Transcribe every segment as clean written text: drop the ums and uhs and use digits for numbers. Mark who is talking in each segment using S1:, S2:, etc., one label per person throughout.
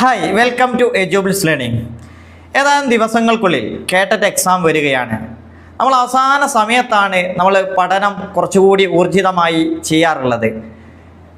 S1: Hi welcome to എജോബിൾസ് learning. ഏതാനും ദിവസങ്ങൾക്കുള്ളിൽ കേട്ടറ്റ് എക്സാം വരികയാണ്. നമ്മൾ അവസാന സമയത്താണ് നമ്മൾ പഠനം കുറച്ചുകൂടി ഊർജിതമായി ചെയ്യാറുള്ളത്.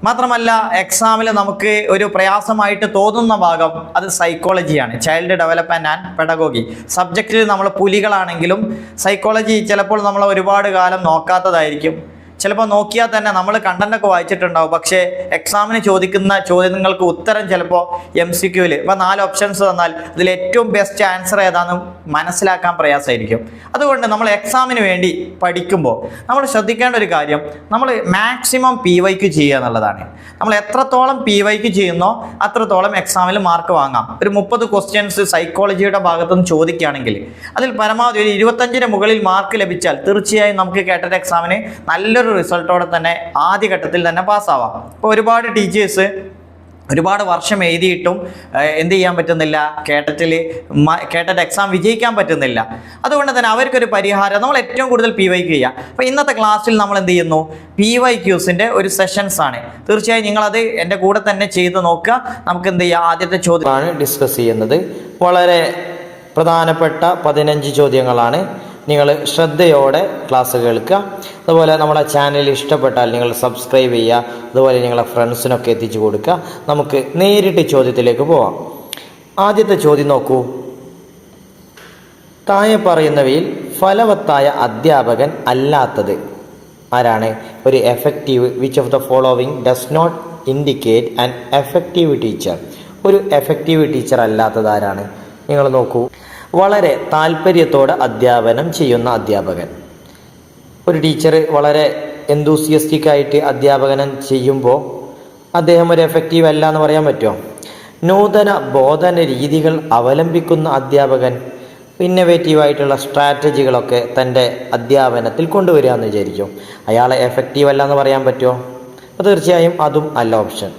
S1: മാത്രമല്ല എക്സാമിൽ നമുക്ക് ഒരു പ്രയാസമായിട്ട് തോന്നുന്ന ഭാഗം അത് സൈക്കോളജിയാണ്. ചൈൽഡ് ഡെവലപ്മെൻറ്റ് ആൻഡ് പെഡഗോഗി സബ്ജക്റ്റിൽ നമ്മൾ പുലികളാണെങ്കിലും സൈക്കോളജി ചിലപ്പോൾ നമ്മൾ ഒരുപാട് കാലം നോക്കാത്തതായിരിക്കും. ചിലപ്പോൾ നോക്കിയാൽ തന്നെ നമ്മൾ കണ്ടൻ്റൊക്കെ വായിച്ചിട്ടുണ്ടാവും, പക്ഷേ എക്സാമിന് ചോദിക്കുന്ന ചോദ്യങ്ങൾക്ക് ഉത്തരം ചിലപ്പോൾ MCQയിൽ ഇപ്പോൾ 4 ഓപ്ഷൻസ് തന്നാൽ അതിൽ ഏറ്റവും ബെസ്റ്റ് ആൻസർ ഏതാണെന്ന് മനസ്സിലാക്കാൻ പ്രയാസമായിരിക്കും. അതുകൊണ്ട് നമ്മൾ എക്സാമിന് വേണ്ടി പഠിക്കുമ്പോൾ നമ്മൾ ശ്രദ്ധിക്കേണ്ട ഒരു കാര്യം, നമ്മൾ മാക്സിമം PYQ ചെയ്യുക എന്നുള്ളതാണ്. നമ്മൾ എത്രത്തോളം PYQ ചെയ്യുന്നോ അത്രത്തോളം എക്സാമിൽ മാർക്ക് വാങ്ങാം. ഒരു 30 ക്വസ്റ്റ്യൻസ് സൈക്കോളജിയുടെ ഭാഗത്തുനിന്ന് ചോദിക്കുകയാണെങ്കിൽ അതിൽ പരമാവധി ഒരു 25-ന് മുകളിൽ മാർക്ക് ലഭിച്ചാൽ തീർച്ചയായും നമുക്ക് കേട്ടറ്റ് എക്സാമിന് നല്ലൊരു റിസൾട്ടോടെ തന്നെ ആദ്യഘട്ടത്തിൽ തന്നെ പാസ്സാവാം. ഇപ്പോൾ ഒരുപാട് ടീച്ചേഴ്സ് ഒരുപാട് വർഷം എഴുതിയിട്ടും എന്ത് ചെയ്യാൻ പറ്റുന്നില്ല, കേട്ടറ്റ് എക്സാം വിജയിക്കാൻ പറ്റുന്നില്ല. അതുകൊണ്ട് തന്നെ അവർക്കൊരു പരിഹാരം നമ്മൾ ഏറ്റവും കൂടുതൽ PYQ ചെയ്യുക. അപ്പോൾ ഇന്നത്തെ ക്ലാസ്സിൽ നമ്മൾ എന്ത് ചെയ്യുന്നു, PYQസിൻ്റെ ഒരു സെഷൻസ് ആണ്. തീർച്ചയായും നിങ്ങളത് എൻ്റെ കൂടെ തന്നെ ചെയ്ത് നോക്കുക. നമുക്ക് എന്ത് ചെയ്യാം, ആദ്യത്തെ ചോദ്യമാണ് ഡിസ്കസ് ചെയ്യുന്നത്. വളരെ പ്രധാനപ്പെട്ട 15 ചോദ്യങ്ങളാണ്. നിങ്ങൾ ശ്രദ്ധയോടെ ക്ലാസ് കേൾക്കുക. അതുപോലെ നമ്മുടെ ചാനൽ ഇഷ്ടപ്പെട്ടാൽ നിങ്ങൾ സബ്സ്ക്രൈബ് ചെയ്യുക. അതുപോലെ നിങ്ങളെ ഫ്രണ്ട്സിനൊക്കെ എത്തിച്ചു കൊടുക്കുക. നമുക്ക് നേരിട്ട് ചോദ്യത്തിലേക്ക് പോവാം. ആദ്യത്തെ ചോദ്യം നോക്കൂ. താഴെ പറയുന്നവയിൽ ഫലവത്തായ അധ്യാപകൻ അല്ലാത്തത് ആരാണ്? ഒരു effective which of the following does not indicate an effective teacher. ഒരു എഫക്റ്റീവ് ടീച്ചർ അല്ലാത്തത് ആരാണ്? നിങ്ങൾ നോക്കൂ. വളരെ താല്പര്യത്തോടെ അധ്യാപനം ചെയ്യുന്ന അധ്യാപകൻ. ഒരു ടീച്ചർ വളരെ എന്തൂസിയസ്റ്റിക് ആയിട്ട് അധ്യാപനം ചെയ്യുമ്പോൾ അദ്ദേഹം ഒരു എഫക്റ്റീവ് അല്ല എന്ന് പറയാൻ പറ്റുമോ? നൂതന ബോധന രീതികൾ അവലംബിക്കുന്ന അധ്യാപകൻ ഇന്നവേറ്റീവായിട്ടുള്ള സ്ട്രാറ്റജികളൊക്കെ തൻ്റെ അധ്യാപനത്തിൽ കൊണ്ടുവരിക എന്ന് വിചാരിക്കും. അയാളെ എഫക്റ്റീവ് അല്ല എന്ന് പറയാൻ പറ്റുമോ? അപ്പോൾ തീർച്ചയായും അതും അല്ല ഓപ്ഷൻ.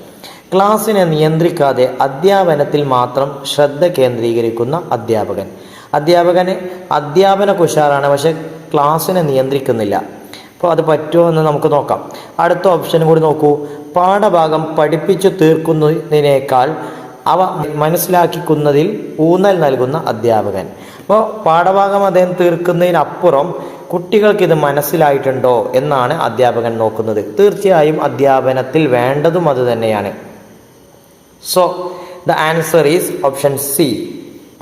S1: ക്ലാസ്സിനെ നിയന്ത്രിക്കാതെ അധ്യാപനത്തിൽ മാത്രം ശ്രദ്ധ കേന്ദ്രീകരിക്കുന്ന അധ്യാപകൻ. അധ്യാപകന് അധ്യാപന കുശാറാണ്, പക്ഷെ ക്ലാസ്സിനെ നിയന്ത്രിക്കുന്നില്ല. അപ്പോൾ അത് പറ്റുമോ എന്ന് നമുക്ക് നോക്കാം. അടുത്ത ഓപ്ഷൻ കൂടി നോക്കൂ. പാഠഭാഗം പഠിപ്പിച്ചു തീർക്കുന്നതിനേക്കാൾ അവ മനസ്സിലാക്കിക്കുന്നതിൽ ഊന്നൽ നൽകുന്ന അധ്യാപകൻ. അപ്പോൾ പാഠഭാഗം അദ്ദേഹം തീർക്കുന്നതിനപ്പുറം കുട്ടികൾക്കിത് മനസ്സിലായിട്ടുണ്ടോ എന്നാണ് അധ്യാപകൻ നോക്കുന്നത്. തീർച്ചയായും അധ്യാപനത്തിൽ വേണ്ടതും അത് തന്നെയാണ്. So the answer is option C.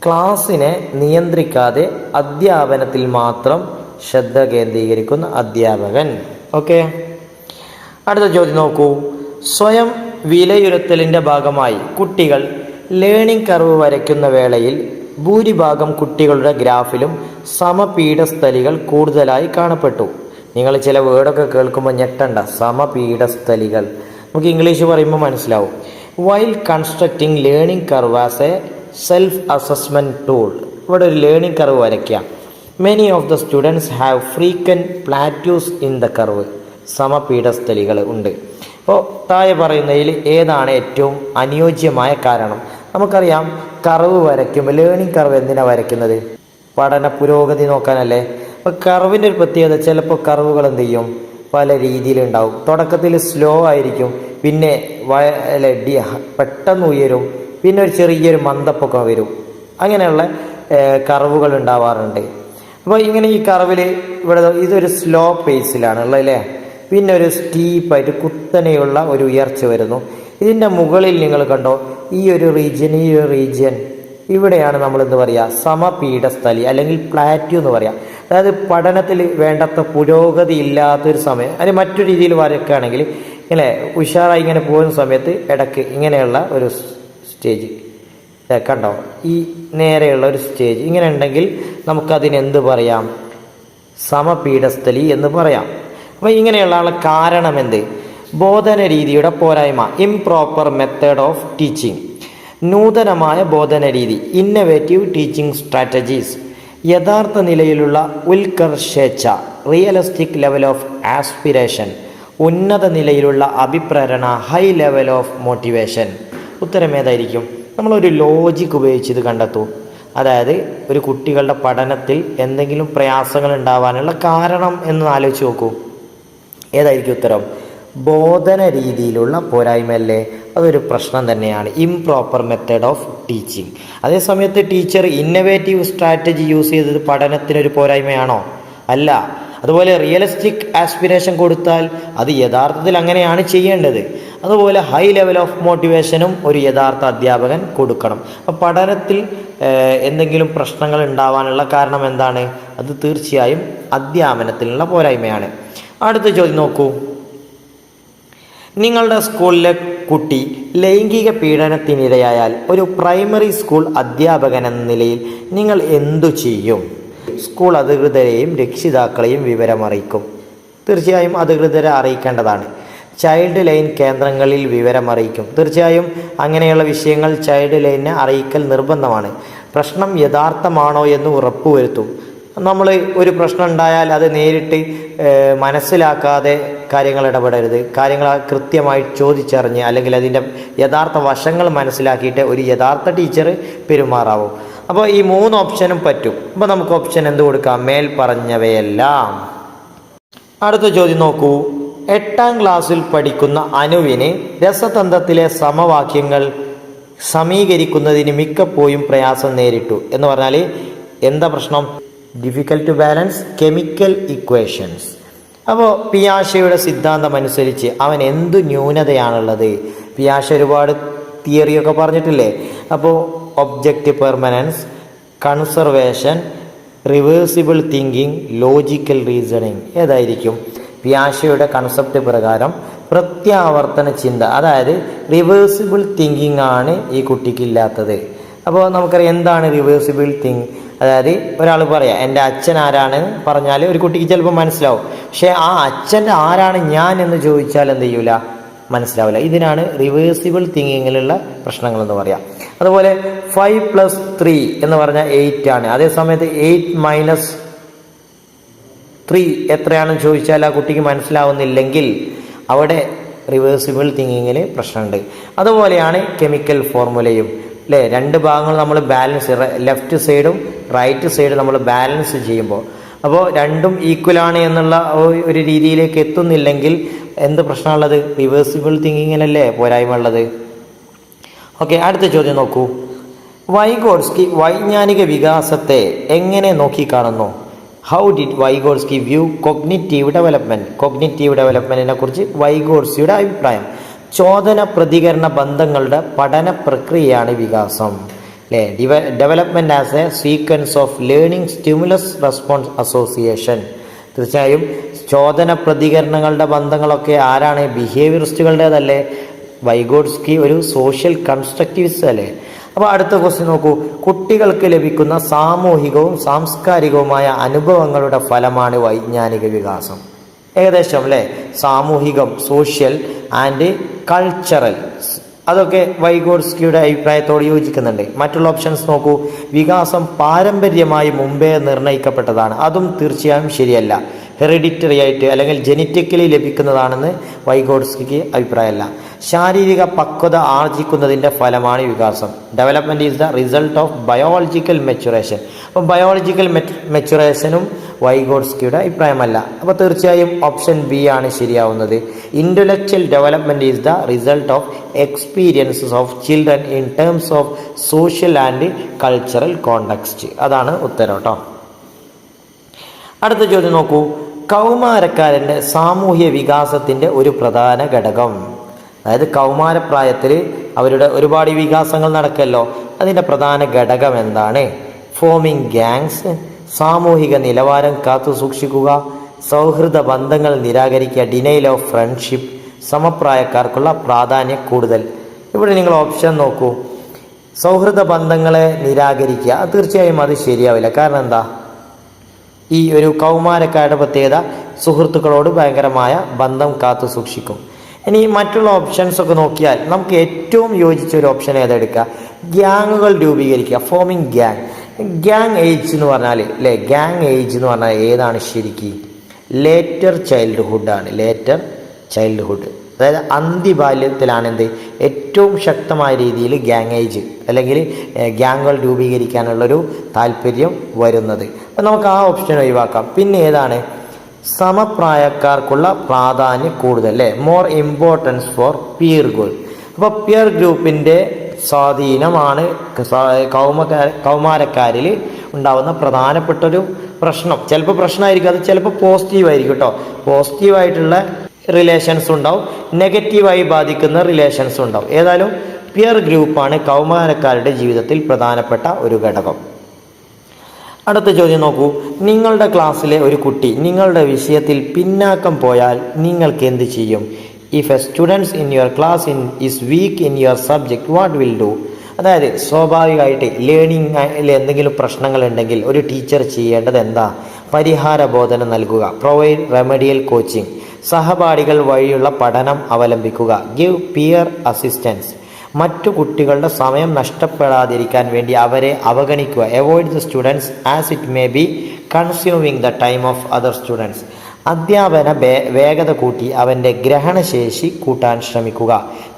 S1: ക്ലാസ്സിനെ നിയന്ത്രിക്കാതെ അധ്യാപനത്തിൽ മാത്രം ശ്രദ്ധ കേന്ദ്രീകരിക്കുന്ന അധ്യാപകൻ. ഓക്കെ, അടുത്ത ചോദ്യം നോക്കൂ. സ്വയം വിലയിരുത്തലിൻ്റെ ഭാഗമായി കുട്ടികൾ ലേണിംഗ് കർവ് വരയ്ക്കുന്ന വേളയിൽ ഭൂരിഭാഗം കുട്ടികളുടെ ഗ്രാഫിലും സമപീഠസ്ഥലികൾ കൂടുതലായി കാണപ്പെട്ടു. നിങ്ങൾ ചില വേർഡൊക്കെ കേൾക്കുമ്പോൾ ഞെട്ടണ്ട. സമപീഠസ്ഥലികൾ നമുക്ക് ഇംഗ്ലീഷ് പറയുമ്പോൾ മനസ്സിലാവും. While constructing learning curve as a self assessment tool. ഇവിടെ ഒരു ലേണിംഗ് കർവ് വരയ്ക്കാം. Many of the students have frequent plateaus in the curve. സമപീഠസ്ഥലികൾ ഉണ്ട്. അപ്പോൾ താഴെ പറയുന്നതിൽ ഏതാണ് ഏറ്റവും അനുയോജ്യമായ കാരണം? നമുക്കറിയാം, കർവ് വരയ്ക്കുമ്പോൾ ലേണിംഗ് കർവ് എന്തിനാണ് വരയ്ക്കുന്നത്? പഠന പുരോഗതി നോക്കാനല്ലേ. അപ്പോൾ കർവിൻ്റെ ഒരു പ്രത്യേകത, ചിലപ്പോൾ കർവുകൾ എന്ത് ചെയ്യും, പല രീതിയിലുണ്ടാവും. തുടക്കത്തിൽ സ്ലോ ആയിരിക്കും, പിന്നെ പെട്ടെന്ന് ഉയരും, പിന്നെ ഒരു ചെറിയൊരു മന്ദപ്പൊക്കം വരും. അങ്ങനെയുള്ള കർവുകൾ ഉണ്ടാവാറുണ്ട്. അപ്പോൾ ഇങ്ങനെ ഈ കർവിൽ ഇവിടെ ഇതൊരു സ്ലോ പേസിലാണ് ഉള്ളത് അല്ലേ. പിന്നെ ഒരു സ്റ്റീപ്പായിട്ട് കുത്തനെയുള്ള ഒരു ഉയർച്ച വരുന്നു. ഇതിൻ്റെ മുകളിൽ നിങ്ങൾ കണ്ടോ, ഈ ഒരു റീജിയൻ ഇവിടെയാണ് നമ്മൾ എന്ത് പറയുക, സമപീഠസ്ഥലി അല്ലെങ്കിൽ പ്ലാറ്റ്യൂ എന്ന് പറയാം. അതായത് പഠനത്തിൽ വേണ്ടത്ര പുരോഗതി ഇല്ലാത്തൊരു സമയം. അതിന് മറ്റൊരു രീതിയിൽ വരയ്ക്കുകയാണെങ്കിൽ ഇങ്ങനെ ഉഷാറായി ഇങ്ങനെ പോകുന്ന സമയത്ത് ഇടയ്ക്ക് ഇങ്ങനെയുള്ള ഒരു സ്റ്റേജ് കണ്ടോ, ഈ നേരെയുള്ള ഒരു സ്റ്റേജ് ഇങ്ങനെ ഉണ്ടെങ്കിൽ നമുക്കതിനെന്ത് പറയാം, സമപീഠസ്ഥലി എന്ന് പറയാം. അപ്പോൾ ഇങ്ങനെയുള്ള കാരണം എന്ത്? ബോധന രീതിയുടെ പോരായ്മ, ഇംപ്രോപ്പർ മെത്തേഡ് ഓഫ് ടീച്ചിങ്. നൂതനമായ ബോധന രീതി, ഇന്നവേറ്റീവ് ടീച്ചിങ് സ്ട്രാറ്റജീസ്. യഥാർത്ഥ നിലയിലുള്ള ഉത്കർഷേച്ഛ, റിയലിസ്റ്റിക് ലെവൽ ഓഫ് ആസ്പിരേഷൻ. ഉന്നത നിലയിലുള്ള അഭിപ്രേരണ, ഹൈ ലെവൽ ഓഫ് മോട്ടിവേഷൻ. ഉത്തരം ഏതായിരിക്കും? നമ്മളൊരു ലോജിക്ക് ഉപയോഗിച്ച് ഇത് കണ്ടെത്തൂ. അതായത് ഒരു കുട്ടികളുടെ പഠനത്തിൽ എന്തെങ്കിലും പ്രയാസങ്ങൾ ഉണ്ടാവാനുള്ള കാരണം എന്ന് ആലോചിച്ച് നോക്കൂ. ഏതായിരിക്കും ഉത്തരം? ബോധന രീതിയിലുള്ള പോരായ്മയല്ലേ? അതൊരു പ്രശ്നം തന്നെയാണ്, ഇംപ്രോപ്പർ മെത്തേഡ് ഓഫ് ടീച്ചിങ്. അതേസമയത്ത് ടീച്ചർ ഇന്നവേറ്റീവ് സ്ട്രാറ്റജി യൂസ് ചെയ്തത് പഠനത്തിനൊരു പോരായ്മയാണോ? അല്ല. അതുപോലെ റിയലിസ്റ്റിക് ആസ്പിരേഷൻ കൊടുത്താൽ അത് യഥാർത്ഥത്തിൽ അങ്ങനെയാണ് ചെയ്യേണ്ടത്. അതുപോലെ ഹൈ ലെവൽ ഓഫ് മോട്ടിവേഷനും ഒരു യഥാർത്ഥ അധ്യാപകൻ കൊടുക്കണം. അപ്പോൾ പഠനത്തിൽ എന്തെങ്കിലും പ്രശ്നങ്ങൾ ഉണ്ടാവാനുള്ള കാരണം എന്താണ്? അത് തീർച്ചയായും അധ്യാപനത്തിലുള്ള പോരായ്മയാണ്. അടുത്ത ചോദ്യം നോക്കൂ. നിങ്ങളുടെ സ്കൂളിലെ കുട്ടി ലൈംഗിക പീഡനത്തിനിരയായാൽ ഒരു പ്രൈമറി സ്കൂൾ അധ്യാപകൻ എന്ന നിലയിൽ നിങ്ങൾ എന്തു ചെയ്യും? സ്കൂൾ അധികൃതരെയും രക്ഷിതാക്കളെയും വിവരമറിയിക്കും. തീർച്ചയായും അധികൃതരെ അറിയിക്കേണ്ടതാണ്. ചൈൽഡ് ലൈൻ കേന്ദ്രങ്ങളിൽ വിവരമറിയിക്കും. തീർച്ചയായും അങ്ങനെയുള്ള വിഷയങ്ങൾ ചൈൽഡ് ലൈനിനെ അറിയിക്കൽ നിർബന്ധമാണ്. പ്രശ്നം യഥാർത്ഥമാണോ എന്ന് ഉറപ്പുവരുത്തും. നമ്മൾ ഒരു പ്രശ്നം ഉണ്ടായാൽ അത് നേരിട്ട് മനസ്സിലാക്കാതെ കാര്യങ്ങൾ ഇടപെടരുത്. കാര്യങ്ങൾ കൃത്യമായി ചോദിച്ചറിഞ്ഞ് അല്ലെങ്കിൽ അതിൻ്റെ യഥാർത്ഥ വശങ്ങൾ മനസ്സിലാക്കിയിട്ട് ഒരു യഥാർത്ഥ ടീച്ചർ പെരുമാറാവും. അപ്പോൾ ഈ 3 ഓപ്ഷനും പറ്റും. അപ്പോൾ നമുക്ക് ഓപ്ഷൻ എന്ത് കൊടുക്കാം? മേൽ പറഞ്ഞവയെല്ലാം. അടുത്ത ചോദ്യം നോക്കൂ. 8ാം ക്ലാസ്സിൽ പഠിക്കുന്ന അനുവിന് രസതന്ത്രത്തിലെ സമവാക്യങ്ങൾ സമീകരിക്കുന്നതിന് മിക്കപ്പോഴും പ്രയാസം നേരിട്ടു എന്ന് പറഞ്ഞാൽ എന്താ പ്രശ്നം? Difficult to balance chemical equations. അപ്പോൾ പിയാഷയുടെ സിദ്ധാന്തം അനുസരിച്ച് അവൻ എന്തു ന്യൂനതയാണുള്ളത്? പിയാഷ ഒരുപാട് തിയറിയൊക്കെ പറഞ്ഞിട്ടില്ലേ? അപ്പോൾ object permanence, conservation, reversible thinking, logical reasoning ഏതായിരിക്കും? പിയാഷയുടെ കൺസെപ്റ്റ് പ്രകാരം പ്രത്യാവർത്തന ചിന്ത, അതായത് റിവേഴ്സിബിൾ തിങ്കിങ് ആണ് ഈ കുട്ടിക്കില്ലാത്തത്. അപ്പോൾ നമുക്കറിയാം എന്താണ് റിവേഴ്സിബിൾ തിങ്ക്. അതായത് ഒരാൾ പറയാം എൻ്റെ അച്ഛൻ ആരാണ് പറഞ്ഞാൽ ഒരു കുട്ടിക്ക് ചിലപ്പോൾ മനസ്സിലാവും. പക്ഷേ ആ അച്ഛൻ്റെ ആരാണ് ഞാൻ എന്ന് ചോദിച്ചാൽ എന്ത് ചെയ്യൂല? മനസ്സിലാവില്ല. ഇതിനാണ് റിവേഴ്സിബിൾ തിങ്കിങ്ങിലുള്ള പ്രശ്നങ്ങളെന്ന് പറയാം. അതുപോലെ 5 + 3 എന്ന് പറഞ്ഞാൽ 8 ആണ്. അതേസമയത്ത് 8 - 3 എത്രയാണെന്ന് ചോദിച്ചാൽ ആ കുട്ടിക്ക് മനസ്സിലാവുന്നില്ലെങ്കിൽ അവിടെ റിവേഴ്സിബിൾ തിങ്കിങ്ങിൽ പ്രശ്നമുണ്ട്. അതുപോലെയാണ് കെമിക്കൽ ഫോർമുലയും അല്ലേ? 2 ഭാഗങ്ങൾ നമ്മൾ ബാലൻസ്, ലെഫ്റ്റ് സൈഡും റൈറ്റ് സൈഡും നമ്മൾ ബാലൻസ് ചെയ്യുമ്പോൾ അപ്പോൾ രണ്ടും ഈക്വലാണ് എന്നുള്ള ഒരു രീതിയിലേക്ക് എത്തുന്നില്ലെങ്കിൽ എന്ത് പ്രശ്നമുള്ളത്? റിവേഴ്സിബിൾ തിങ്കിങ്ങിനല്ലേ പോരായ്മ ഉള്ളത്. ഓക്കെ, അടുത്ത ചോദ്യം നോക്കൂ. വൈഗോട്സ്കി വൈജ്ഞാനിക വികാസത്തെ എങ്ങനെ നോക്കിക്കാണുന്നു? How did Vygotsky view cognitive development? Cognitive ഡെവലപ്മെൻറ്റിനെ കുറിച്ച് വൈഗോട്സ്കിയുടെ അഭിപ്രായം. ചോദന പ്രതികരണ ബന്ധങ്ങളുടെ പഠന പ്രക്രിയയാണ് വികാസം അല്ലേ? Development as A sequence of learning stimulus response association. തീർച്ചയായും ചോദന പ്രതികരണങ്ങളുടെ ബന്ധങ്ങളൊക്കെ ആരാണ്? ബിഹേവിയറിസ്റ്റുകളുടേതല്ലേ? വൈഗോട്സ്കി ഒരു സോഷ്യൽ കൺസ്ട്രക്റ്റിവിസ്റ്റ് അല്ലേ? അപ്പോൾ അടുത്ത ക്വസ്റ്റ്യൻ നോക്കൂ. കുട്ടികൾക്ക് ലഭിക്കുന്ന സാമൂഹികവും സാംസ്കാരികവുമായ അനുഭവങ്ങളുടെ ഫലമാണ് വൈജ്ഞാനിക വികാസം. ഏകദേശം അല്ലേ? സാമൂഹികം, സോഷ്യൽ ആൻഡ് കൾച്ചറൽ, അതൊക്കെ വൈഗോട്സ്കിയുടെ അഭിപ്രായത്തോട് യോജിക്കുന്നുണ്ട്. മറ്റുള്ള ഓപ്ഷൻസ് നോക്കൂ. വികാസം പാരമ്പര്യമായി മുമ്പേ നിർണ്ണയിക്കപ്പെട്ടതാണ്. അതും തീർച്ചയായും ശരിയല്ല. ഹെറിഡിറ്ററി ആയിട്ട് അല്ലെങ്കിൽ ജെനറ്റിക്കലി ലഭിക്കുന്നതാണെന്ന് വൈഗോട്സ്കിക്ക് അഭിപ്രായമല്ല. ശാരീരിക പക്വത ആർജിക്കുന്നതിൻ്റെ ഫലമാണ് വികാസം. Development is the result of biological maturation. അപ്പോൾ ബയോളജിക്കൽ മെച്ചുറേഷനും വൈഗോട്സ്കിയുടെ അഭിപ്രായമല്ല. അപ്പോൾ തീർച്ചയായും ഓപ്ഷൻ ബി ആണ് ശരിയാവുന്നത്. Intellectual development is the result of experiences of children in terms of social and cultural context. അതാണ് ഉത്തരം കേട്ടോ. അടുത്ത ചോദ്യം നോക്കൂ. കൗമാരക്കാരൻ്റെ സാമൂഹ്യ വികാസത്തിൻ്റെ ഒരു പ്രധാന ഘടകം, അതായത് കൗമാരപ്രായത്തിൽ അവരുടെ ഒരുപാട് വികാസങ്ങൾ നടക്കല്ലോ, അതിൻ്റെ പ്രധാന ഘടകം എന്താണ്? ഫോമിംഗ് ഗ്യാങ്സ്, സാമൂഹിക നിലവാരം കാത്തു സൂക്ഷിക്കുക, സൗഹൃദ ബന്ധങ്ങൾ നിരാകരിക്കുക, ഡിനൈൽ ഓഫ് ഫ്രണ്ട്ഷിപ്പ്, സമപ്രായക്കാർക്കുള്ള പ്രാധാന്യം കൂടുതൽ. ഇവിടെ നിങ്ങൾ ഓപ്ഷൻ നോക്കൂ. സൗഹൃദ ബന്ധങ്ങളെ നിരാകരിക്കുക, തീർച്ചയായും അത് ശരിയാവില്ല. കാരണം എന്താ? ഈ ഒരു കൗമാരക്കാരുടെ പ്രത്യേകത സുഹൃത്തുക്കളോട് ഭയങ്കരമായ ബന്ധം കാത്തു സൂക്ഷിക്കും. ഇനി മറ്റുള്ള ഓപ്ഷൻസ് ഒക്കെ നോക്കിയാൽ നമുക്ക് ഏറ്റവും യോജിച്ച ഒരു ഓപ്ഷൻ ഏതെടുക്കുക? ഗ്യാങ്ങുകൾ രൂപീകരിക്കുക, ഫോമിങ് ഗ്യാങ്. ഗ്യാങ് ഏജ് എന്ന് പറഞ്ഞാൽ അല്ലേ, ഗ്യാങ് ഏജ് എന്ന് പറഞ്ഞാൽ ഏതാണ് ശരിക്കും? ലേറ്റർ ചൈൽഡ്ഹുഡാണ്. ലേറ്റർ ചൈൽഡ്ഹുഡ്, അതായത് അന്ത്യബാല്യത്തിലാണ് എന്ത് ഏറ്റവും ശക്തമായ രീതിയിൽ ഗ്യാങ് ഏജ് അല്ലെങ്കിൽ ഗ്യാങ്ങുകൾ രൂപീകരിക്കാനുള്ളൊരു താല്പര്യം വരുന്നത്. അപ്പം നമുക്ക് ആ ഓപ്ഷൻ ഒഴിവാക്കാം. പിന്നെ ഏതാണ്? സമപ്രായക്കാർക്കുള്ള പ്രാധാന്യം കൂടുതൽ അല്ലേ, more importance for peer group. അപ്പോൾ പിയർ ഗ്രൂപ്പിൻ്റെ സ്വാധീനമാണ് കൗമാരക്കാരിൽ ഉണ്ടാകുന്ന പ്രധാനപ്പെട്ടൊരു പ്രശ്നം. ചിലപ്പോൾ പ്രശ്നമായിരിക്കും, അത് ചിലപ്പോൾ പോസിറ്റീവായിരിക്കും കേട്ടോ. പോസിറ്റീവായിട്ടുള്ള റിലേഷൻസ് ഉണ്ടാവും, നെഗറ്റീവായി ബാധിക്കുന്ന റിലേഷൻസ് ഉണ്ടാവും. ഏതായാലും പിയർ ഗ്രൂപ്പാണ് കൗമാരക്കാരുടെ ജീവിതത്തിൽ പ്രധാനപ്പെട്ട ഒരു ഘടകം. അടുത്ത ചോദ്യം നോക്കൂ. നിങ്ങളുടെ ക്ലാസ്സിലെ ഒരു കുട്ടി നിങ്ങളുടെ വിഷയത്തിൽ പിന്നാക്കം പോയാൽ നിങ്ങൾക്ക് എന്ത് ചെയ്യും? If A students in your class is week in your subject what will do? അതായത് സ്വാഭാവികമായിട്ട് ലേണിംഗിൽ എന്തെങ്കിലും പ്രശ്നങ്ങൾ ഉണ്ടെങ്കിൽ ഒരു ടീച്ചർ ചെയ്യേണ്ടത് എന്താ? പരിഹാര ബോധനം നൽകുക, പ്രൊവൈഡ് റെമഡിയൽ കോച്ചിങ്, സഹപാഠികൾ വഴിയുള്ള പഠനം അവലംബിക്കുക, ഗിവ് പിയർ അസിസ്റ്റൻസ്, മറ്റു കുട്ടികളുടെ സമയം നഷ്ടപ്പെടാതിരിക്കാൻ വേണ്ടി അവരെ അവഗണിക്കുക, avoid the students as it may be consuming the time of other students, അധ്യാപന വേഗത കൂട്ടി അവൻ്റെ ഗ്രഹണശേഷി കൂട്ടാൻ ശ്രമിക്കുക,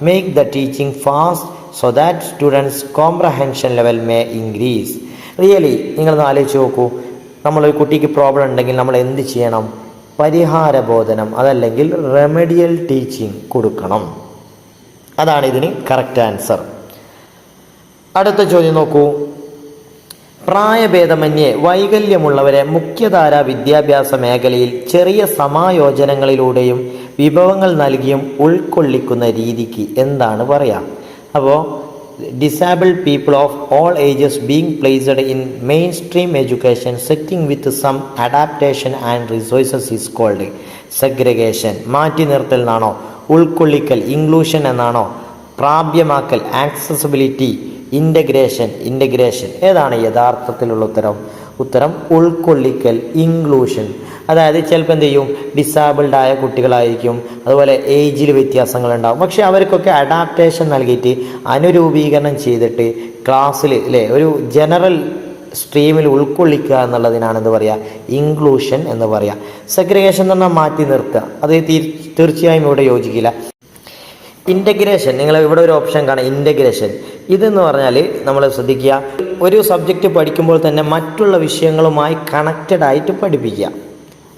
S1: make the teaching fast so that students comprehension level may increase. Really നിങ്ങളൊന്ന് ആലോചിച്ച് നോക്കൂ, നമ്മളൊരു കുട്ടിക്ക് പ്രോബ്ലം ഉണ്ടെങ്കിൽ നമ്മൾ എന്ത് ചെയ്യണം? പരിഹാര ബോധനം അതല്ലെങ്കിൽ റെമഡിയൽ ടീച്ചിങ് കൊടുക്കണം. അതാണ് ഇതിന് കറക്റ്റ് ആൻസർ. അടുത്ത ചോദ്യം നോക്കൂ. പ്രായഭേദമന്യേ വൈകല്യമുള്ളവരെ മുഖ്യധാരാ വിദ്യാഭ്യാസ മേഖലയിൽ ചെറിയ സമായോജനങ്ങളിലൂടെയും വിഭവങ്ങൾ നൽകിയും ഉൾക്കൊള്ളിക്കുന്ന രീതിക്ക് എന്താണ് പറയുക? അപ്പോൾ disabled people of all ages being placed in mainstream education setting with some adaptation and resources is called segregation. മാറ്റി നിർത്തൽ എന്നാണോ, ഉൾക്കൊള്ളിക്കൽ ഇൻക്ലൂഷൻ എന്നാണോ, പ്രാപ്യമാക്കൽ ആക്സസിബിലിറ്റി, ഇൻ്റഗ്രേഷൻ ഏതാണ് യഥാർത്ഥത്തിലുള്ള ഉത്തരം ഉൾക്കൊള്ളിക്കൽ ഇൻക്ലൂഷൻ. അതായത് ചിലപ്പോൾ എന്ത് ചെയ്യും, ഡിസാബിൾഡ് ആയ കുട്ടികളായിരിക്കും, അതുപോലെ ഏജിൽ വ്യത്യാസങ്ങളുണ്ടാകും, പക്ഷെ അവർക്കൊക്കെ അഡാപ്റ്റേഷൻ നൽകിയിട്ട് അനുരൂപീകരണം ചെയ്തിട്ട് ക്ലാസ്സിൽ അല്ലേ ഒരു ജനറൽ സ്ട്രീമിൽ ഉൾക്കൊള്ളിക്കുക എന്നുള്ളതിനാണ് എന്ത് പറയുക, ഇൻക്ലൂഷൻ എന്ന് പറയുക. സെഗ്രിഗേഷൻ എന്ന് പറഞ്ഞാൽ മാറ്റി നിർത്തുക, അത് തീർച്ചയായും ഇവിടെ യോജിക്കില്ല. ഇൻ്റഗ്രേഷൻ, നിങ്ങൾ ഇവിടെ ഒരു ഓപ്ഷൻ കാണാം ഇൻ്റഗ്രേഷൻ. ഇതെന്ന് പറഞ്ഞാൽ നമ്മൾ ശ്രദ്ധിക്കുക, ഒരു സബ്ജക്റ്റ് പഠിക്കുമ്പോൾ തന്നെ മറ്റുള്ള വിഷയങ്ങളുമായി കണക്റ്റഡ് ആയിട്ട് പഠിപ്പിക്കുക,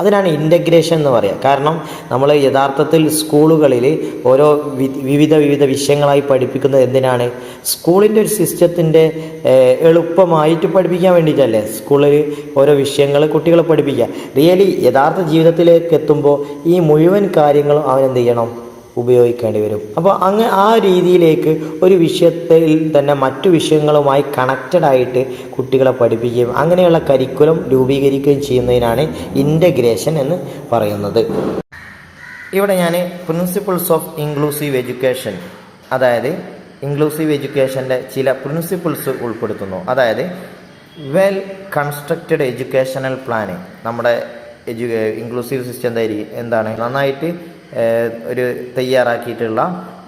S1: അതിനാണ് ഇൻ്റഗ്രേഷൻ എന്ന് പറയുക. കാരണം നമ്മൾ യഥാർത്ഥത്തിൽ സ്കൂളുകളിൽ ഓരോ വിവിധ വിഷയങ്ങളായി പഠിപ്പിക്കുന്നത് എന്തിനാണ്? സ്കൂളിൻ്റെ ഒരു സിസ്റ്റത്തിൻ്റെ എളുപ്പമായിട്ട് പഠിപ്പിക്കാൻ വേണ്ടിയിട്ടല്ലേ സ്കൂളിൽ ഓരോ വിഷയങ്ങൾ കുട്ടികളെ പഠിപ്പിക്കുക. റിയലി യഥാർത്ഥ ജീവിതത്തിലേക്ക് എത്തുമ്പോൾ ഈ മുഴുവൻ കാര്യങ്ങളും അവനെന്ത് ചെയ്യണം, ഉപയോഗിക്കേണ്ടി വരും. അപ്പോൾ ആ രീതിയിലേക്ക് ഒരു വിഷയത്തിൽ തന്നെ മറ്റു വിഷയങ്ങളുമായി കണക്റ്റഡ് ആയിട്ട് കുട്ടികളെ പഠിപ്പിക്കുകയും അങ്ങനെയുള്ള കരിക്കുലം രൂപീകരിക്കുകയും ചെയ്യുന്നതിനാണ് ഇൻ്റഗ്രേഷൻ എന്ന് പറയുന്നത്. ഇവിടെ ഞാൻ പ്രിൻസിപ്പിൾസ് ഓഫ് ഇൻക്ലൂസീവ് എഡ്യൂക്കേഷൻ, അതായത് ഇൻക്ലൂസീവ് എഡ്യൂക്കേഷൻ്റെ ചില പ്രിൻസിപ്പിൾസ് ഉൾപ്പെടുത്തുന്നു. അതായത് വെൽ കൺസ്ട്രക്റ്റഡ് എഡ്യൂക്കേഷണൽ പ്ലാന്. നമ്മുടെ ഇൻക്ലൂസീവ് സിസ്റ്റം എന്താണ് നന്നായിട്ട് ഒരു തയ്യാറാക്കിയിട്ടുള്ള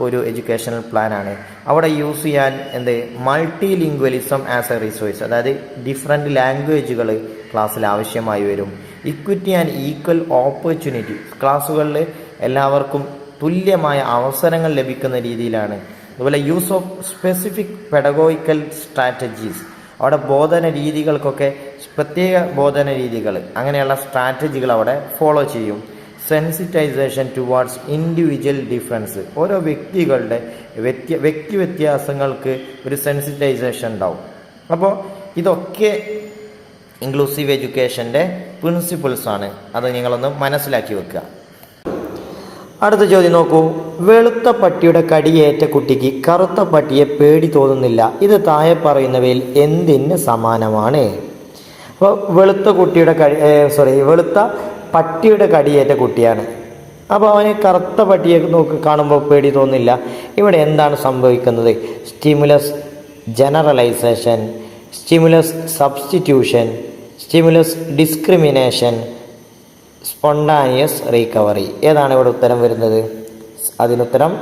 S1: ഒരു എഡ്യൂക്കേഷണൽ പ്ലാനാണ്. അവിടെ യൂസ് ചെയ്യാൻ multi lingualism as A resource, അതായത് ഡിഫറെൻറ്റ് ലാംഗ്വേജുകൾ ക്ലാസ്സിൽ ആവശ്യമായി വരും. ഇക്വിറ്റി ആൻഡ് ഈക്വൽ ഓപ്പർച്യൂണിറ്റി, ക്ലാസ്സുകളിൽ എല്ലാവർക്കും തുല്യമായ അവസരങ്ങൾ ലഭിക്കുന്ന രീതിയിലാണ്. അതുപോലെ യൂസ് ഓഫ് സ്പെസിഫിക് പെഡഗോയിക്കൽ സ്ട്രാറ്റജീസ്, അവിടെ ബോധന രീതികൾക്കൊക്കെ പ്രത്യേക ബോധന രീതികൾ, അങ്ങനെയുള്ള സ്ട്രാറ്റജികൾ അവിടെ ഫോളോ ചെയ്യും. സെൻസിറ്റൈസേഷൻ ടുവാർഡ്സ് ഇൻഡിവിജ്വൽ ഡിഫറൻസ്, ഓരോ വ്യക്തികളുടെ വ്യക്തി വ്യത്യാസങ്ങൾക്ക് ഒരു സെൻസിറ്റൈസേഷൻ ഉണ്ടാവും. അപ്പോൾ ഇതൊക്കെ ഇൻക്ലൂസീവ് എഡ്യൂക്കേഷൻ്റെ പ്രിൻസിപ്പിൾസാണ്. അത് നിങ്ങളൊന്ന് മനസ്സിലാക്കി വെക്കുക. അടുത്ത ചോദ്യം നോക്കൂ. വെളുത്ത പട്ടിയുടെ കടിയേറ്റ കുട്ടിക്ക് കറുത്ത പട്ടിയെ പേടി തോന്നുന്നില്ല. ഇത് താഴെ പറയുന്നവയിൽ എന്തിന് സമാനമാണ്? അപ്പോൾ വെളുത്ത പട്ടിയുടെ കടിയേറ്റ കുട്ടിയാണ്. അപ്പോൾ അവന് കറുത്ത പട്ടിയെ കാണുമ്പോൾ പേടി തോന്നില്ല. ഇവിടെ എന്താണ് സംഭവിക്കുന്നത്? Stimulus generalisation, stimulus substitution, stimulus discrimination, spontaneous recovery. ഏതാണ് ഇവിടെ ഉത്തരം വരുന്നത്? അതിനുത്തരം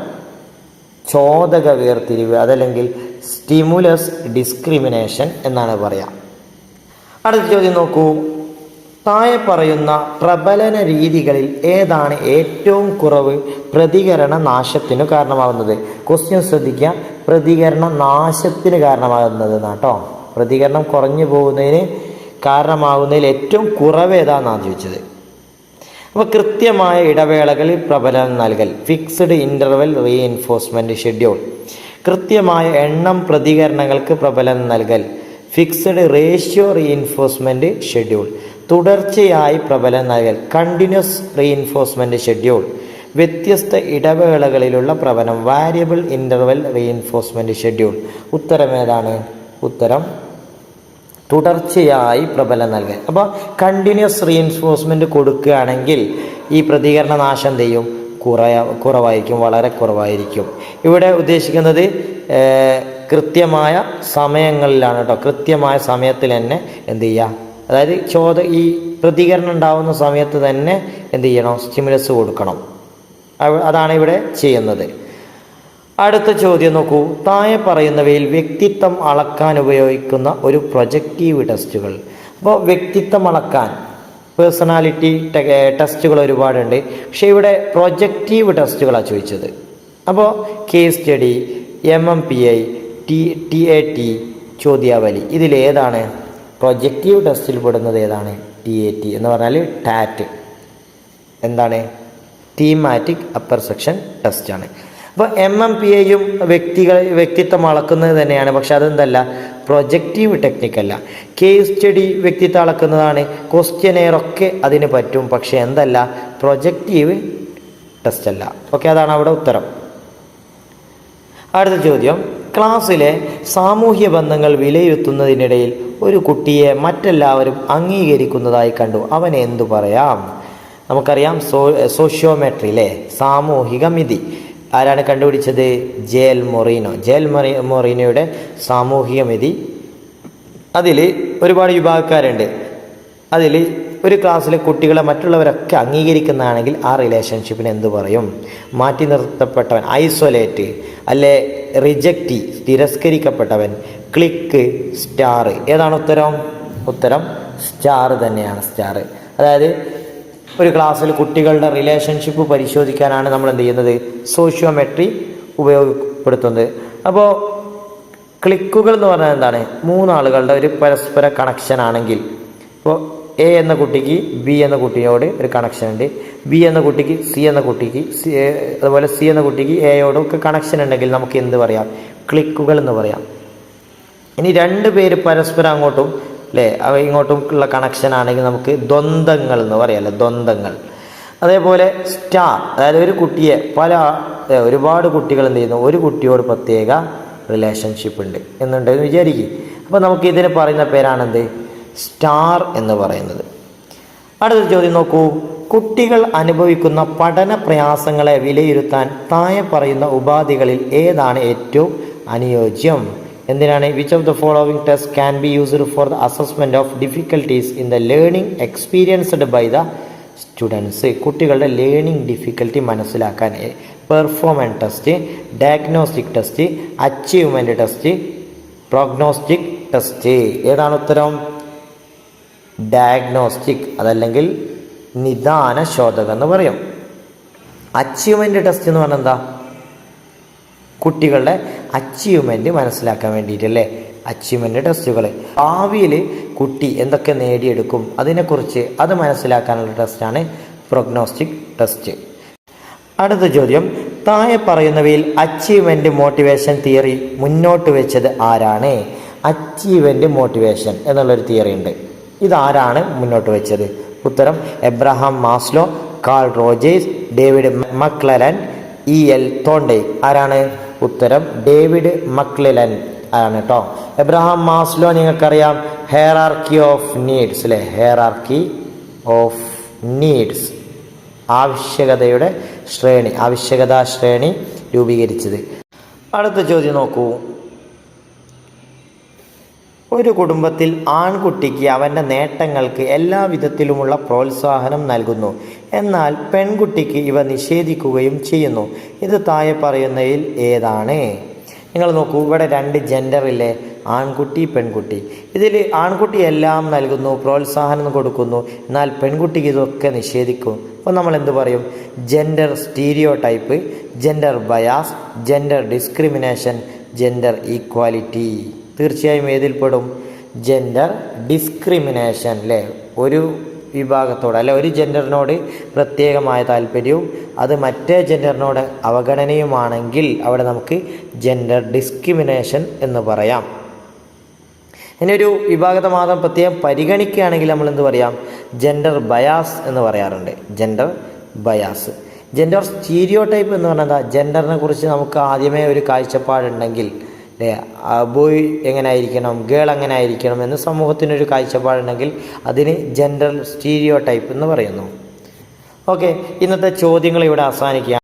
S1: ചോദക വേർതിരിവ് അതല്ലെങ്കിൽ സ്റ്റിമുലസ് ഡിസ്ക്രിമിനേഷൻ എന്നാണ് പറയുക. അടുത്ത ചോദ്യം നോക്കൂ. താഴെ പറയുന്ന പ്രബലന രീതികളിൽ ഏതാണ് ഏറ്റവും കുറവ് പ്രതികരണ നാശത്തിന് കാരണമാകുന്നത്? ക്വസ്റ്റ്യൻ ശ്രദ്ധിക്കുക, പ്രതികരണ നാശത്തിന് കാരണമാകുന്നത് കേട്ടോ. പ്രതികരണം കുറഞ്ഞു പോകുന്നതിന് കാരണമാകുന്നതിൽ ഏറ്റവും കുറവ് ഏതാണെന്നാണ് ചോദിച്ചത്. അപ്പോൾ കൃത്യമായ ഇടവേളകളിൽ പ്രബലം നൽകൽ, ഫിക്സ്ഡ് ഇൻ്റർവെൽ റീഇൻഫോഴ്സ്മെൻറ്റ് ഷെഡ്യൂൾ. കൃത്യമായ എണ്ണം പ്രതികരണങ്ങൾക്ക് പ്രബലം നൽകൽ, ഫിക്സ്ഡ് റേഷ്യോ റീഇൻഫോഴ്സ്മെൻറ്റ് ഷെഡ്യൂൾ. തുടർച്ചയായി പ്രബലം നൽകൽ, കണ്ടിന്യൂസ് റീഇൻഫോഴ്സ്മെൻറ്റ് ഷെഡ്യൂൾ. വ്യത്യസ്ത ഇടവേളകളിലുള്ള പ്രബലം, വാരിയബിൾ ഇൻ്റർവെൽ റീഇൻഫോഴ്സ്മെൻറ്റ് ഷെഡ്യൂൾ. ഉത്തരം ഏതാണ്? ഉത്തരം തുടർച്ചയായി പ്രബലം നൽകൽ. അപ്പോൾ കണ്ടിന്യൂസ് റീഇൻഫോഴ്സ്മെൻറ്റ് കൊടുക്കുകയാണെങ്കിൽ ഈ പ്രതികരണ നാശം എന്ത് ചെയ്യും? കുറവായിരിക്കും, വളരെ കുറവായിരിക്കും. ഇവിടെ ഉദ്ദേശിക്കുന്നത് കൃത്യമായ സമയങ്ങളിലാണ് കേട്ടോ. കൃത്യമായ സമയത്തിൽ തന്നെ എന്ത് ചെയ്യുക, അതായത് ഈ പ്രതികരണം ഉണ്ടാവുന്ന സമയത്ത് തന്നെ എന്ത് ചെയ്യണം? സ്റ്റിമുലസ് കൊടുക്കണം. അതാണ് ഇവിടെ ചെയ്യുന്നത്. അടുത്ത ചോദ്യം നോക്കൂ. താഴെ പറയുന്നവയിൽ വ്യക്തിത്വം അളക്കാൻ ഉപയോഗിക്കുന്ന ഒരു പ്രൊജക്റ്റീവ് ടെസ്റ്റുകൾ. അപ്പോൾ വ്യക്തിത്വം അളക്കാൻ പേഴ്സണാലിറ്റി ടെസ്റ്റുകൾ ഒരുപാടുണ്ട്. പക്ഷേ ഇവിടെ പ്രൊജക്റ്റീവ് ടെസ്റ്റുകളാണ് ചോദിച്ചത്. അപ്പോൾ കേസ് സ്റ്റഡി, MMPI, TAT, ചോദ്യാവലി, ഇതിലേതാണ് പ്രൊജക്റ്റീവ് ടെസ്റ്റിൽ പെടുന്നത്? ഏതാണ്? TAT എന്ന് പറഞ്ഞാൽ ടാറ്റ് എന്താണ്? തീമാറ്റിക് അപ്പർ സെക്ഷൻ ടെസ്റ്റാണ്. അപ്പോൾ MMPIയും വ്യക്തിത്വം അളക്കുന്നത് തന്നെയാണ്. പക്ഷെ അതെന്തല്ല, പ്രൊജക്റ്റീവ് ടെക്നിക്കല്ല. കേസ് സ്റ്റഡി വ്യക്തിത്വം അളക്കുന്നതാണ്. ക്വസ്റ്റ്യനെയറൊക്കെ അതിന് പറ്റും. പക്ഷെ എന്തല്ല, പ്രൊജക്റ്റീവ് ടെസ്റ്റ് അല്ല. ഓക്കെ, അതാണ് അവിടെ ഉത്തരം. അടുത്ത ചോദ്യം. ക്ലാസ്സിലെ സാമൂഹ്യ ബന്ധങ്ങൾ വിലയിരുത്തുന്നതിനിടയിൽ ഒരു കുട്ടിയെ മറ്റെല്ലാവരും അംഗീകരിക്കുന്നതായി കണ്ടു. അവനെ എന്തു പറയാം? നമുക്കറിയാം സോഷ്യോമെട്രി അല്ലേ, സാമൂഹിക മിതി. ആരാണ് കണ്ടുപിടിച്ചത്? ജെൽ മൊറീനോയുടെ സാമൂഹിക മിതി. അതിൽ ഒരുപാട് വിഭാഗക്കാരുണ്ട്. അതിൽ ഒരു ക്ലാസ്സിലെ കുട്ടികളെ മറ്റുള്ളവരൊക്കെ അംഗീകരിക്കുന്നതാണെങ്കിൽ ആ റിലേഷൻഷിപ്പിന് എന്തു പറയും? മാറ്റി നിർത്തപ്പെട്ടവൻ, ഐസൊലേറ്റ്, അല്ലെ റിജക്റ്റ്, തിരസ്കരിക്കപ്പെട്ടവൻ, ക്ലിക്ക്, സ്റ്റാർ. ഏതാണ് ഉത്തരം? ഉത്തരം സ്റ്റാർ തന്നെയാണ്. സ്റ്റാർ അതായത് ഒരു ക്ലാസ്സിൽ കുട്ടികളുടെ റിലേഷൻഷിപ്പ് പരിശോധിക്കാനാണ് നമ്മൾ എന്ത് ചെയ്യുന്നത്? സോഷ്യോമെട്രി ഉപയോഗപ്പെടുത്തുന്നത്. അപ്പോൾ ക്ലിക്കുകൾ എന്ന് പറഞ്ഞാൽ എന്താണ്? മൂന്നാളുകളുടെ ഒരു പരസ്പര കണക്ഷൻ ആണെങ്കിൽ, ഇപ്പോൾ A എന്ന കുട്ടിക്ക് B എന്ന കുട്ടിയോട് ഒരു കണക്ഷൻ ഉണ്ട്, B എന്ന കുട്ടിക്ക് C എന്ന കുട്ടിക്ക് അതുപോലെ C എന്ന കുട്ടിക്ക് Aയോടും ഒക്കെ കണക്ഷൻ ഉണ്ടെങ്കിൽ നമുക്ക് എന്ത് പറയാം? ക്ലിക്കുകൾ എന്ന് പറയാം. ഇനി രണ്ട് പേര് പരസ്പരം അങ്ങോട്ടും അല്ലേ ഇങ്ങോട്ടും ഉള്ള കണക്ഷൻ ആണെങ്കിൽ നമുക്ക് ദ്വന്ദ്ങ്ങൾ എന്ന് പറയാമല്ലോ, ദ്വന്ദ്ങ്ങൾ. അതേപോലെ സ്റ്റാർ, അതായത് ഒരു കുട്ടിയെ ഒരുപാട് കുട്ടികൾ എന്ത് ചെയ്യുന്നു? ഒരു കുട്ടിയോട് പ്രത്യേക റിലേഷൻഷിപ്പ് ഉണ്ട് എന്നുണ്ടെന്ന് വിചാരിക്കും. അപ്പോൾ നമുക്ക് ഇതിന് പറയുന്ന പേരാണെന്ത്? സ്റ്റാർ എന്ന് പറയുന്നത്. അടുത്ത ചോദ്യം നോക്കൂ. കുട്ടികൾ അനുഭവിക്കുന്ന പഠന പ്രയാസങ്ങളെ വിലയിരുത്താൻ താഴെ പറയുന്ന ഉപാധികളിൽ ഏതാണ് ഏറ്റവും അനുയോജ്യം? എന്തിനാണ്? Which of the following test can be used for the assessment of difficulties in the learning experienced by the students. കുട്ടികളുടെ ലേണിംഗ് ഡിഫിക്കൽട്ടി മനസ്സിലാക്കാൻ performance test, diagnostic test, achievement test, prognostic test. ഏതാണ് ഉത്തരം? ഡയഗ്നോസ്റ്റിക്, അതല്ലെങ്കിൽ നിദാന ശോധകം എന്ന് പറയും. Achievement test എന്ന് പറഞ്ഞാൽ എന്താ? കുട്ടികളുടെ അച്ചീവ്മെൻറ്റ് മനസ്സിലാക്കാൻ വേണ്ടിയിട്ടല്ലേ അച്ചീവ്മെൻറ്റ് ടെസ്റ്റുകൾ. ഭാവിയിൽ കുട്ടി എന്തൊക്കെ നേടിയെടുക്കും അതിനെക്കുറിച്ച് അത് മനസ്സിലാക്കാനുള്ള ടെസ്റ്റാണ് പ്രോഗ്നോസ്റ്റിക് ടെസ്റ്റ്. അടുത്ത ചോദ്യം. താഴെ പറയുന്നവയിൽ അച്ചീവ്മെൻറ്റ് മോട്ടിവേഷൻ തിയറി മുന്നോട്ട് വെച്ചത് ആരാണ്? അച്ചീവ്മെൻറ്റ് മോട്ടിവേഷൻ എന്നുള്ളൊരു തിയറി ഉണ്ട്. ഇതാരാണ് മുന്നോട്ട് വെച്ചത്? ഉത്തരം Abraham Maslow, Carl Rogers, David McClelland, E.L. Thorndike. ആരാണ്? ഉത്തരം ഡേവിഡ് മക്ലെലൻ ആണ് കേട്ടോ. എബ്രഹാം മാസ്ലോ നിങ്ങൾക്കറിയാം, ഹെയറാർക്കി ഓഫ് നീഡ്സ് അല്ലേ, ഹെയറാർക്കി ഓഫ് നീഡ്സ്, ആവശ്യകതാ ശ്രേണി രൂപീകരിച്ചത്. അടുത്ത ചോദ്യം നോക്കൂ. ഒരു കുടുംബത്തിൽ ആൺകുട്ടിക്ക് അവൻ്റെ നേട്ടങ്ങൾക്ക് എല്ലാ വിധത്തിലുമുള്ള പ്രോത്സാഹനം നൽകുന്നു, എന്നാൽ പെൺകുട്ടിക്ക് ഇവ നിഷേധിക്കുകയും ചെയ്യുന്നു. ഇത് താഴെ പറയുന്നതിൽ ഏതാണ്? നിങ്ങൾ നോക്കൂ, ഇവിടെ രണ്ട് ജെൻഡറില്ലേ, ആൺകുട്ടി പെൺകുട്ടി. ഇതിൽ ആൺകുട്ടി എല്ലാം നൽകുന്നു, പ്രോത്സാഹനം കൊടുക്കുന്നു, എന്നാൽ പെൺകുട്ടിക്ക് ഇതൊക്കെ നിഷേധിക്കും. അപ്പോൾ നമ്മൾ എന്ത് പറയും? Gender stereo type, gender bias, gender discrimination, gender equality. തീർച്ചയായും ഏതിൽപ്പെടും? ജെൻഡർ ഡിസ്ക്രിമിനേഷൻ അല്ലേ. ഒരു വിഭാഗത്തോട് അല്ലെ ഒരു ജെൻഡറിനോട് പ്രത്യേകമായ താല്പര്യവും അത് മറ്റേ ജെൻഡറിനോട് അവഗണനയുമാണെങ്കിൽ അവിടെ നമുക്ക് ജെൻഡർ ഡിസ്ക്രിമിനേഷൻ എന്ന് പറയാം. ഇനി ഒരു വിഭാഗത്തെ മാത്രം പ്രത്യേകം പരിഗണിക്കുകയാണെങ്കിൽ നമ്മൾ എന്ത് പറയാം? ജെൻഡർ ബയാസ് എന്ന് പറയാറുണ്ട്. Gender bias. Gender stereo type എന്ന് പറഞ്ഞാൽ എന്താ? ജെൻഡറിനെ കുറിച്ച് നമുക്ക് ആദ്യമേ ഒരു കാഴ്ചപ്പാടുണ്ടെങ്കിൽ അല്ലേ, ബോയ് എങ്ങനെ ആയിരിക്കണം, ഗേൾ എങ്ങനെ ആയിരിക്കണം എന്ന് സമൂഹത്തിനൊരു കാഴ്ചപ്പാടുണ്ടെങ്കിൽ അതിന് ജെൻഡർ സ്റ്റീരിയോ ടൈപ്പ് എന്ന് പറയുന്നു. ഓക്കെ, ഇന്നത്തെ ചോദ്യങ്ങൾ ഇവിടെ അവസാനിക്കുകയാണ്.